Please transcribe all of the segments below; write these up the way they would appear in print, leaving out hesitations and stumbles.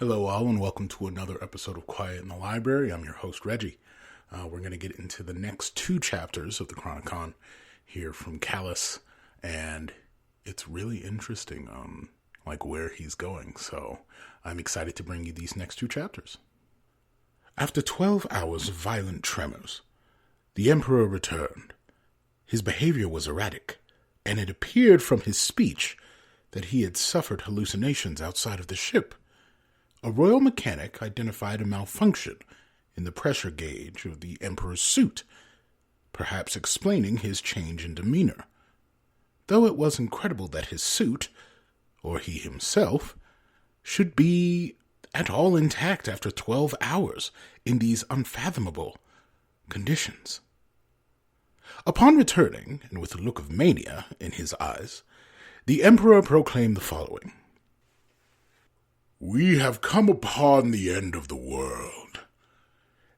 Hello all and welcome to another episode of Quiet in the Library. I'm your host Reggie. We're going to get into the next two chapters of the Chronicon here from Calus, and it's really interesting where he's going, so I'm excited to bring you these next two chapters. After 12 hours of violent tremors, the Emperor returned. His behavior was erratic, and it appeared from his speech that he had suffered hallucinations outside of the ship. A royal mechanic identified a malfunction in the pressure gauge of the Emperor's suit, perhaps explaining his change in demeanor. Though it was incredible that his suit, or he himself, should be at all intact after 12 hours in these unfathomable conditions. Upon returning, and with a look of mania in his eyes, the Emperor proclaimed the following. "We have come upon the end of the world,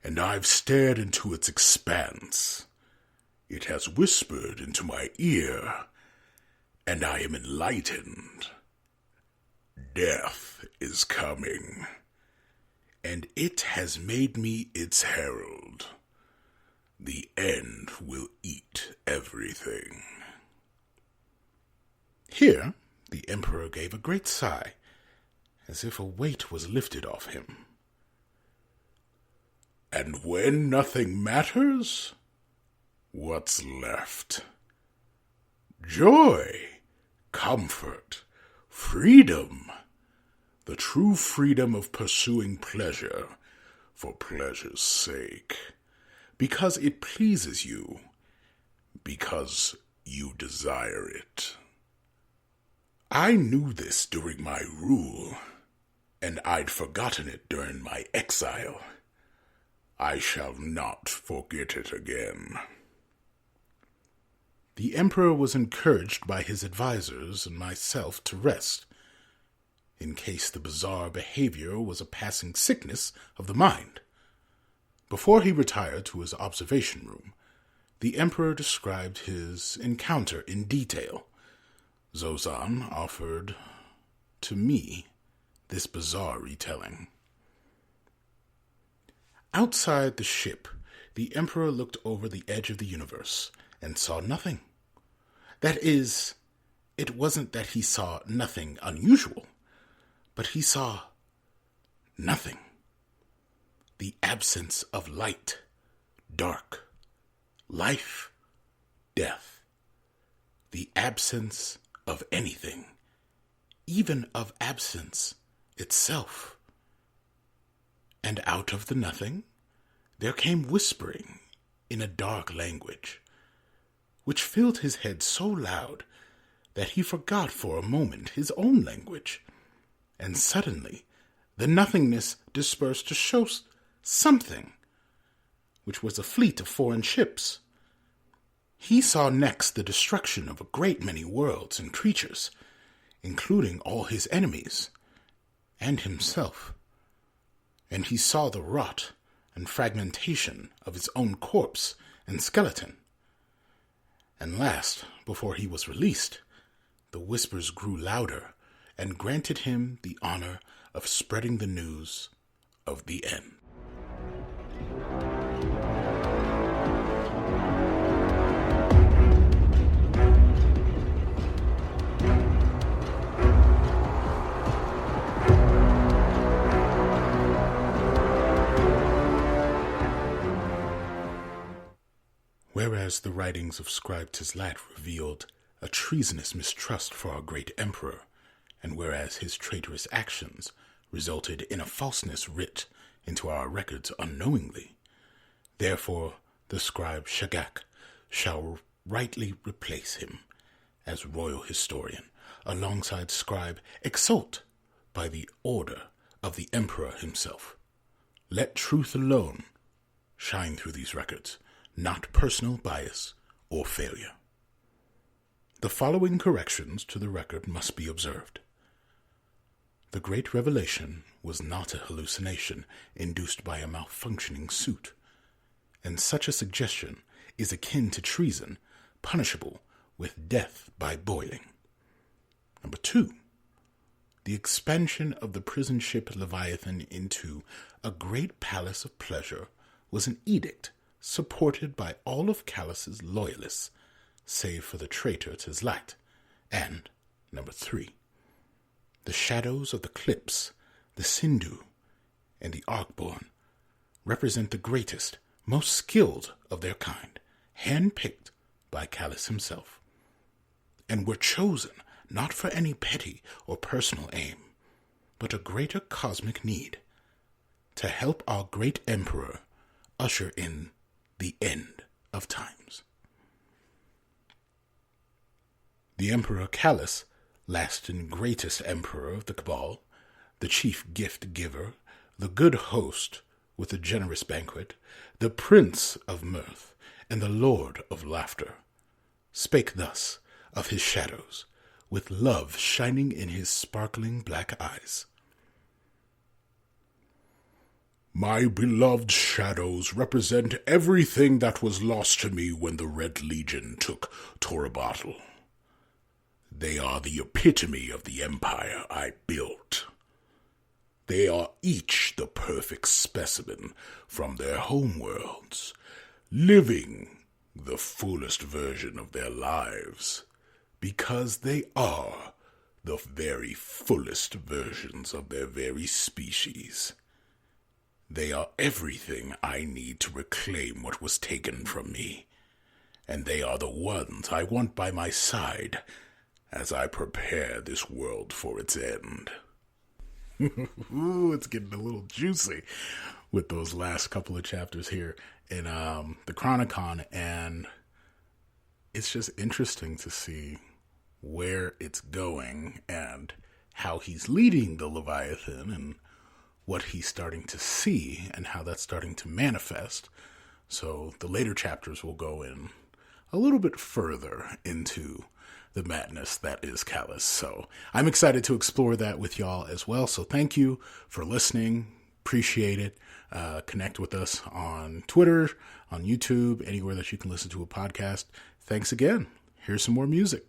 and I've stared into its expanse. It has whispered into my ear, and I am enlightened. Death is coming, and it has made me its herald. The end will eat everything." Here, the Emperor gave a great sigh, as if a weight was lifted off him. "And when nothing matters, what's left? Joy, comfort, freedom, the true freedom of pursuing pleasure for pleasure's sake, because it pleases you, because you desire it. I knew this during my rule, and I'd forgotten it during my exile. I shall not forget it again." The Emperor was encouraged by his advisors and myself to rest, in case the bizarre behavior was a passing sickness of the mind. Before he retired to his observation room, the Emperor described his encounter in detail. Zozan offered to me this bizarre retelling. Outside the ship, the Emperor looked over the edge of the universe and saw nothing. That is, it wasn't that he saw nothing unusual, but he saw nothing. The absence of light, dark, life, death. The absence of anything, even of absence itself. And out of the nothing, there came whispering in a dark language, which filled his head so loud that he forgot for a moment his own language, and suddenly the nothingness dispersed to show something, which was a fleet of foreign ships. He saw next the destruction of a great many worlds and creatures, including all his enemies, and himself. And he saw the rot and fragmentation of his own corpse and skeleton. And last, before he was released, the whispers grew louder and granted him the honor of spreading the news of the end. Whereas the writings of Scribe Tislat revealed a treasonous mistrust for our great emperor, and whereas his traitorous actions resulted in a falseness writ into our records unknowingly, therefore the scribe Shagak shall rightly replace him as royal historian, alongside scribe Exalt by the order of the emperor himself. Let truth alone shine through these records, not personal bias or failure. The following corrections to the record must be observed. The great revelation was not a hallucination induced by a malfunctioning suit, and such a suggestion is akin to treason, punishable with death by boiling. Number 2, the expansion of the prison ship Leviathan into a great palace of pleasure was an edict supported by all of Calus's loyalists, save for the traitor Tizlite. And, number 3, the shadows of the cliffs, the Sindhu, and the Arkborn represent the greatest, most skilled of their kind, hand-picked by Calus himself, and were chosen not for any petty or personal aim, but a greater cosmic need, to help our great emperor usher in the end of times. The Emperor Calus, last and greatest emperor of the Cabal, the chief gift-giver, the good host with a generous banquet, the prince of mirth, and the lord of laughter, spake thus of his shadows, with love shining in his sparkling black eyes. My beloved shadows represent everything that was lost to me when the Red Legion took Torobatl. They are the epitome of the empire I built. They are each the perfect specimen from their homeworlds, living the fullest version of their lives, because they are the very fullest versions of their very species. They are everything I need to reclaim what was taken from me, and they are the ones I want by my side as I prepare this world for its end. Ooh, it's getting a little juicy with those last couple of chapters here in the Chronicon, and it's just interesting to see where it's going and how he's leading the Leviathan and what he's starting to see and how that's starting to manifest. So the later chapters will go in a little bit further into the madness that is Calus. So I'm excited to explore that with y'all as well. So thank you for listening. Appreciate it. Connect with us on Twitter, on YouTube, anywhere that you can listen to a podcast. Thanks again. Here's some more music.